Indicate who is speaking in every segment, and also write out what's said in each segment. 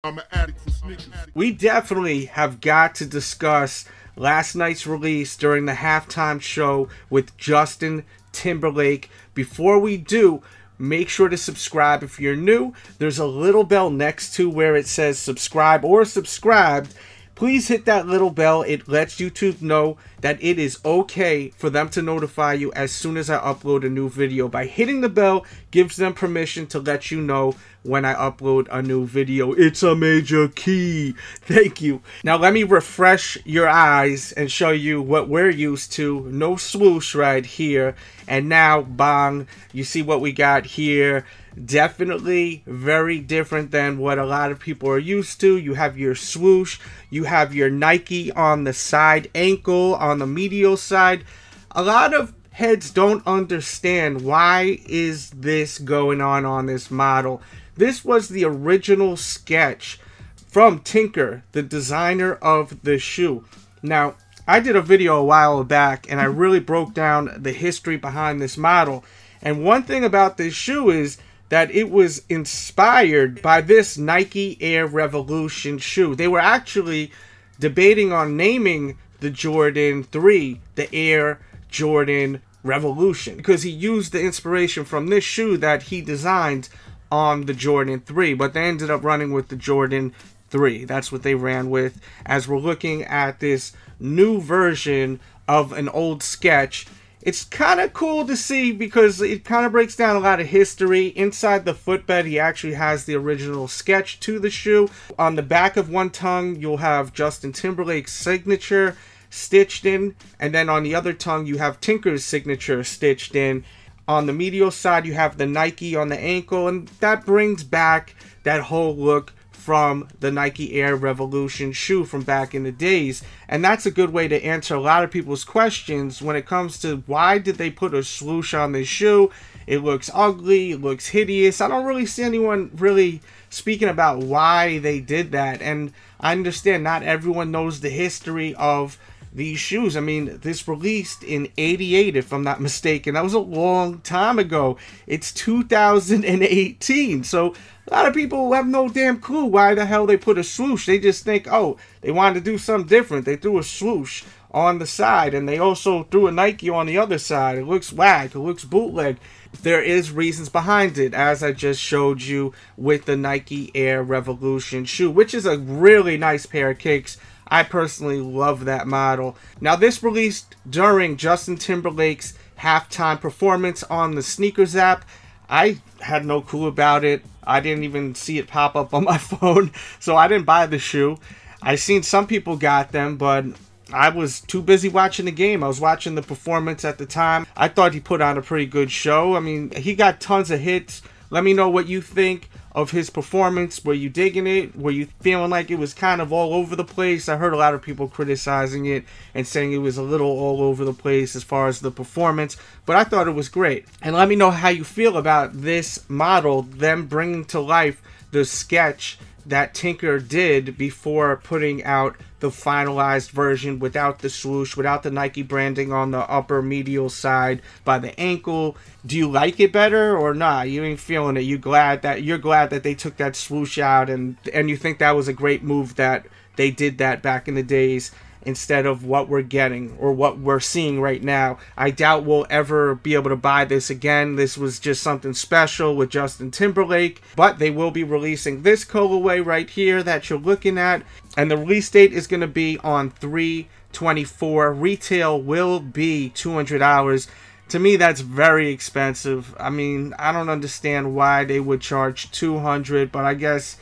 Speaker 1: I'm an addict for sneakers.
Speaker 2: We definitely have got to discuss last night's release during the halftime show with Justin Timberlake. Before we do, make sure to subscribe if you're new. There's a little bell next to where it says subscribe or subscribed. Please hit that little bell. It lets YouTube know that it is okay for them to notify you as soon as I upload a new video. By hitting the bell, gives them permission to let you know when I upload a new video. It's a major key. Thank you. Now let me refresh your eyes and show you what we're used to. No swoosh right here. And now, bang, you see what we got here. Definitely very different than what a lot of people are used to. You have your swoosh, you have your Nike on the side ankle, on the medial side. A lot of heads don't understand why is this going on this model. This was the original sketch from Tinker, the designer of the shoe. Now, I did a video a while back and I really broke down the history behind this model. And one thing about this shoe is that it was inspired by this Nike Air Revolution shoe. They were actually debating on naming the Jordan 3 the Air Jordan Revolution because he used the inspiration from this shoe that he designed on the Jordan 3, but they ended up running with the Jordan 3. That's what they ran with. As we're looking at this new version of an old sketch, it's kind of cool to see because it kind of breaks down a lot of history. Inside the footbed, he actually has the original sketch to the shoe. On the back of one tongue, you'll have Justin Timberlake's signature stitched in. And then on the other tongue, you have Tinker's signature stitched in. On the medial side, you have the Nike on the ankle. And that brings back that whole look from the Nike Air Revolution shoe from back in the days. And that's a good way to answer a lot of people's questions when it comes to why did they put a swoosh on this shoe. It looks ugly, it looks hideous. I don't really see anyone really speaking about why they did that. And I understand not everyone knows the history of these shoes. I mean, this released in '88, if I'm not mistaken. That was a long time ago. It's 2018. So a lot of people have no damn clue why the hell they put a swoosh. They just think, oh, they wanted to do something different. They threw a swoosh on the side, and they also threw a Nike on the other side. It looks whack. It looks bootleg. There is reasons behind it, as I just showed you with the Nike Air Revolution shoe, which is a really nice pair of kicks. I personally love that model. Now, this released during Justin Timberlake's halftime performance on the Sneakers app. I had no clue about it. I didn't even see it pop up on my phone, so I didn't buy the shoe. I seen some people got them, but I was too busy watching the game. I was watching the performance at the time. I thought he put on a pretty good show. I mean, he got tons of hits. Let me know what you think of his performance. Were you digging it? Were you feeling like it was kind of all over the place? I heard a lot of people criticizing it and saying it was a little all over the place as far as the performance, but I thought it was great. And let me know how you feel about this model, them bringing to life the sketch that Tinker did before putting out the finalized version without the swoosh, without the Nike branding on the upper medial side by the ankle. Do you like it better or not? You ain't feeling it. You're glad that they took that swoosh out, and you think that was a great move that they did that back in the days instead of what we're getting or what we're seeing right now. I doubt we'll ever be able to buy this again. This was just something special with Justin Timberlake, but they will be releasing this colorway right here that you're looking at, and the release date is going to be on 3/24. Retail will be $200. To me, that's very expensive. I mean, I don't understand why they would charge $200, but I guess,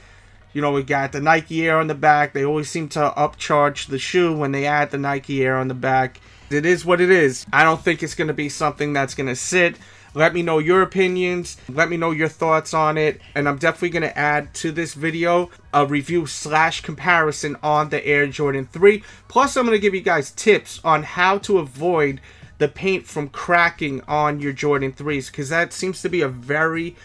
Speaker 2: you know, we got the Nike Air on the back. They always seem to upcharge the shoe when they add the Nike Air on the back. It is what it is. I don't think it's going to be something that's going to sit. Let me know your opinions. Let me know your thoughts on it. And I'm definitely going to add to this video a review / comparison on the Air Jordan 3. Plus, I'm going to give you guys tips on how to avoid the paint from cracking on your Jordan 3s, because that seems to be a very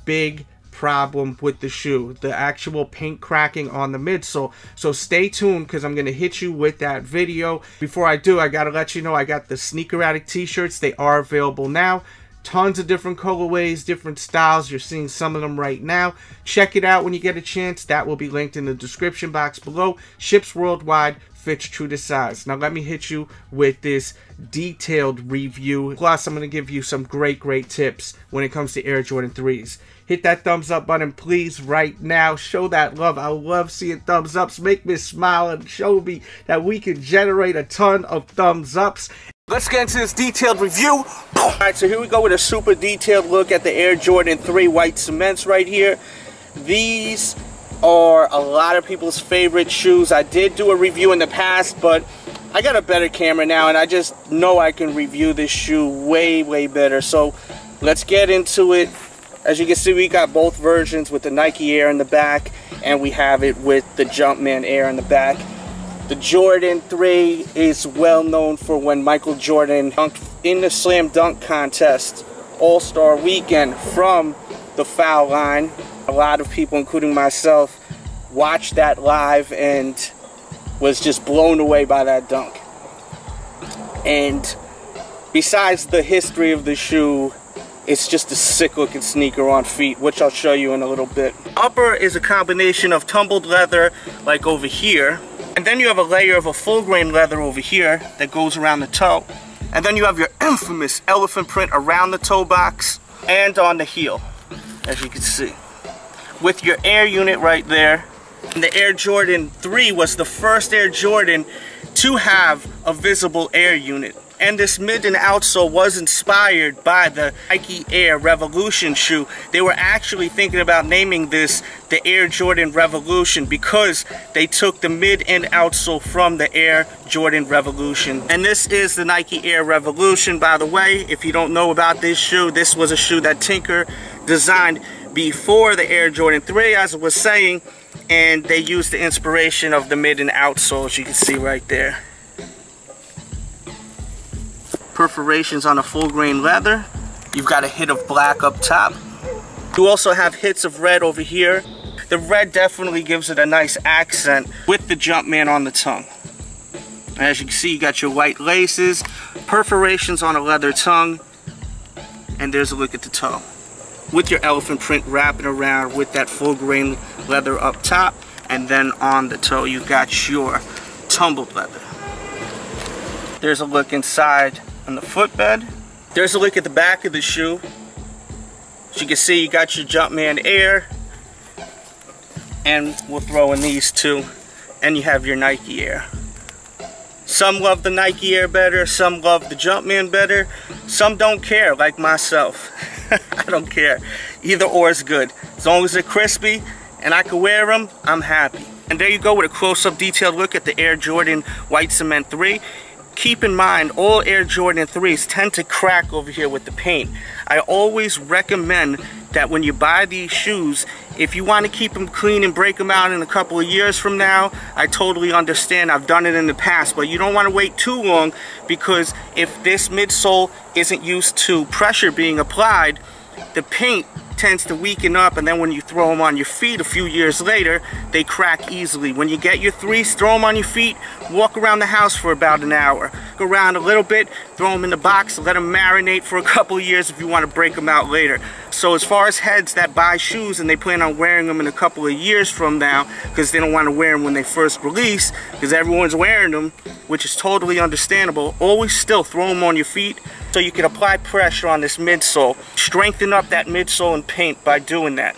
Speaker 2: big problem with the shoe, the actual paint cracking on the midsole. So stay tuned, because I'm going to hit you with that video. Before I do, I got to let you know I got the Sneaker Addict t-shirts. They are available now. Tons of different colorways, different styles. You're seeing some of them right now. Check it out when you get a chance. That will be linked in the description box below. Ships worldwide, fits true to size. Now let me hit you with this detailed review. Plus, I'm going to give you some great tips when it comes to Air Jordan 3s. Hit that thumbs up button, please, right now. Show that love. I love seeing thumbs ups. Make me smile and show me that we can generate a ton of thumbs ups. Let's get into this detailed review. Alright, so here we go with a super detailed look at the Air Jordan 3 white cements right here. These are a lot of people's favorite shoes. I did do a review in the past, but I got a better camera now, and I just know I can review this shoe way better. So let's get into it. As you can see, we got both versions with the Nike Air in the back, and we have it with the Jumpman Air in the back. The Jordan 3 is well known for when Michael Jordan dunked in the slam dunk contest All-Star Weekend from the foul line. A lot of people, including myself, watched that live and was just blown away by that dunk. And besides the history of the shoe, it's just a sick looking sneaker on feet, which I'll show you in a little bit. Upper is a combination of tumbled leather, like over here. And then you have a layer of a full grain leather over here that goes around the toe. And then you have your infamous elephant print around the toe box and on the heel, as you can see. With your Air unit right there. And the Air Jordan 3 was the first Air Jordan to have a visible Air unit. And this mid and outsole was inspired by the Nike Air Revolution shoe. They were actually thinking about naming this the Air Jordan Revolution because they took the mid and outsole from the Air Jordan Revolution. And this is the Nike Air Revolution, by the way. If you don't know about this shoe, this was a shoe that Tinker designed before the Air Jordan 3, as I was saying, and they used the inspiration of the mid and outsole, as you can see right there. Perforations on a full grain leather. You've got a hit of black up top. You also have hits of red over here. The red definitely gives it a nice accent with the Jumpman on the tongue. As you can see, you got your white laces, perforations on a leather tongue, and there's a look at the toe. With your elephant print wrapping around with that full grain leather up top, and then on the toe you got your tumbled leather. There's a look inside on the footbed. There's a look at the back of the shoe. As you can see, you got your Jumpman Air, and we'll throw in these two, and you have your Nike Air. Some love the Nike Air better, some love the Jumpman better, some don't care, like myself. I don't care. Either or is good. As long as they're crispy and I can wear them, I'm happy. And there you go with a close-up detailed look at the Air Jordan White Cement 3. Keep in mind, all Air Jordan 3s tend to crack over here with the paint. I always recommend that when you buy these shoes, if you want to keep them clean and break them out in a couple of years from now, I totally understand. I've done it in the past, but you don't want to wait too long, because if this midsole isn't used to pressure being applied, the paint tends to weaken up, and then when you throw them on your feet a few years later, they crack easily. When you get your 3s, throw them on your feet, walk around the house for about an hour. Go around a little bit, throw them in the box, let them marinate for a couple of years if you want to break them out later. So as far as heads that buy shoes and they plan on wearing them in a couple of years from now, because they don't want to wear them when they first release, because everyone's wearing them, which is totally understandable, always still throw them on your feet so you can apply pressure on this midsole. Strengthen up that midsole and paint by doing that.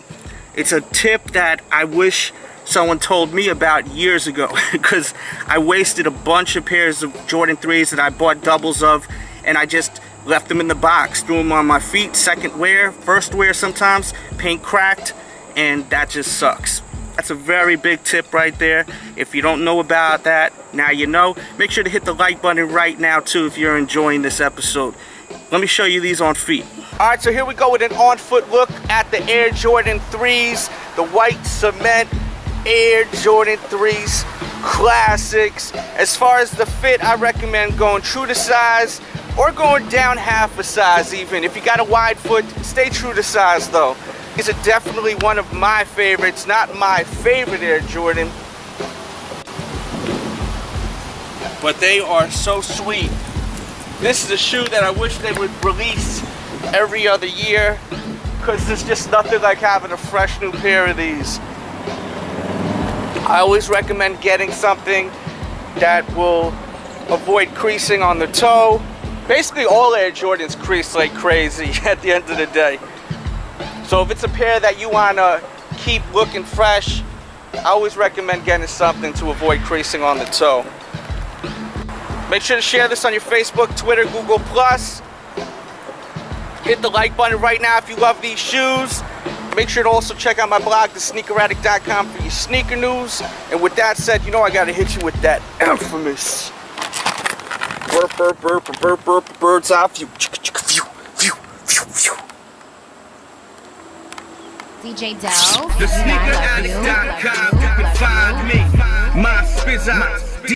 Speaker 2: It's a tip that I wish someone told me about years ago, because I wasted a bunch of pairs of Jordan 3s that I bought doubles of, and I just left them in the box, threw them on my feet, second wear, first wear sometimes, paint cracked, and that just sucks. That's a very big tip right there. If you don't know about that, now you know. Make sure to hit the like button right now too if you're enjoying this episode. Let me show you these on feet. Alright, so here we go with an on-foot look at the Air Jordan 3s, the white cement Air Jordan 3s, classics. As far as the fit, I recommend going true to size or going down half a size even. If you got a wide foot, stay true to size though. These are definitely one of my favorites, not my favorite Air Jordan, but they are so sweet. This is a shoe that I wish they would release every other year, because there's just nothing like having a fresh new pair of these. I always recommend getting something that will avoid creasing on the toe. Basically all Air Jordans crease like crazy at the end of the day. So if it's a pair that you want to keep looking fresh, I always recommend getting something to avoid creasing on the toe. Make sure to share this on your Facebook, Twitter, Google+. Hit the like button right now if you love these shoes. Make sure to also check out my blog, thesneakeraddict.com, for your sneaker news. And with that said, you know I gotta hit you with that infamous burp, burp, burp, burp, burp, bird's eye view.
Speaker 1: DJ Delz,
Speaker 3: thesneakeraddict.com, you can find me. My spizz